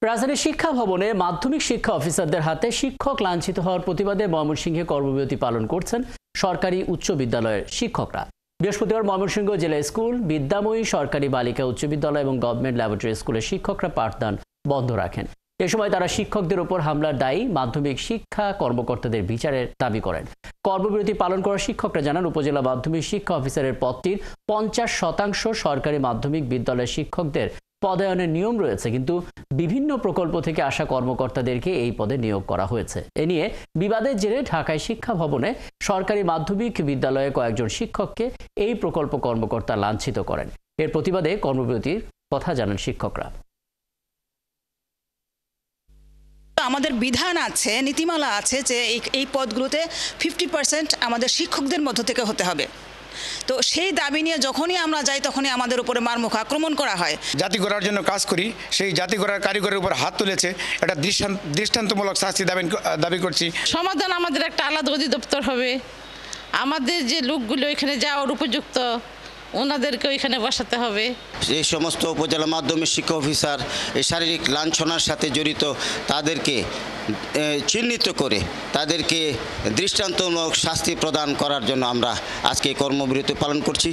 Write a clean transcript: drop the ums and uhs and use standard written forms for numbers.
রাজধানীর শিক্ষা ভবনে মাধ্যমিক শিক্ষা অফিসারদের হাতে শিক্ষক লাঞ্ছিত হওয়ার প্রতিবাদে ময়মনসিংহে কর্মবিরতি পালন করছেন সরকারি উচ্চ বিদ্যালয়ের শিক্ষকরা। বৃহস্পতিবার ময়মনসিংহ জেলা স্কুল, বিদ্যাময়ী সরকারি বালিকা উচ্চ বিদ্যালয় এবং গভর্নমেন্ট ল্যাবরেটরি স্কুলের শিক্ষকরা পাঠদান বন্ধ রাখেন। এ সময় তারা শিক্ষকদের উপর হামলার দায়ী মাধ্যমিক শিক্ষা কর্মকর্তাদের বিচারের দাবি করেন। কর্মবিরতি পালন করা শিক্ষকরা জানান, উপজেলা মাধ্যমিক শিক্ষা অফিসারের পদটির 50% সরকারি মাধ্যমিক বিদ্যালয়ের শিক্ষকদের পদায়নের নিয়ম রয়েছে, কিন্তু বিভিন্ন প্রকল্প থেকে আসা কর্মকর্তাদেরকে এই পদে নিয়োগ করা হয়েছে। এ নিয়ে বিবাদের জেরে ঢাকায় শিক্ষা ভবনে সরকারি মাধ্যমিক বিদ্যালয়ে কয়েকজন শিক্ষককে এই প্রকল্প কর্মকর্তা লাঞ্ছিত করেন। এর প্রতিবাদে কর্মবিরতির কথা জানান শিক্ষকরা। আমাদের বিধান আছে, নীতিমালা আছে যে এই পদগুলোতে 50% আমাদের শিক্ষকদের মধ্য থেকে হতে হবে। তো সেই দাবি নিয়ে যখনই আমরা যাই তখনই আমাদের উপরে মারমুখ আক্রমণ করা হয়। জাতি গড়ার জন্য কাজ করি, সেই জাতি গড়ার কারিগরের উপর হাত তুলেছে, এটা দৃষ্টান্তমূলক শাস্তি দাবি করছি। সমাধান আমাদের একটা আলাদা অধিদপ্তর হবে, আমাদের যে লোকগুলো এখানে যাওয়ার উপযুক্ত ওনাদেরকে ওইখানে বসাতে হবে। এই সমস্ত উপজেলা মাধ্যমিক শিক্ষা অফিসার এই শারীরিক লাঞ্ছনার সাথে জড়িত তাদেরকে চিহ্নিত করে তাদেরকে দৃষ্টান্তমূলক শাস্তি প্রদান করার জন্য আমরা আজকে কর্মবিরতি পালন করছি।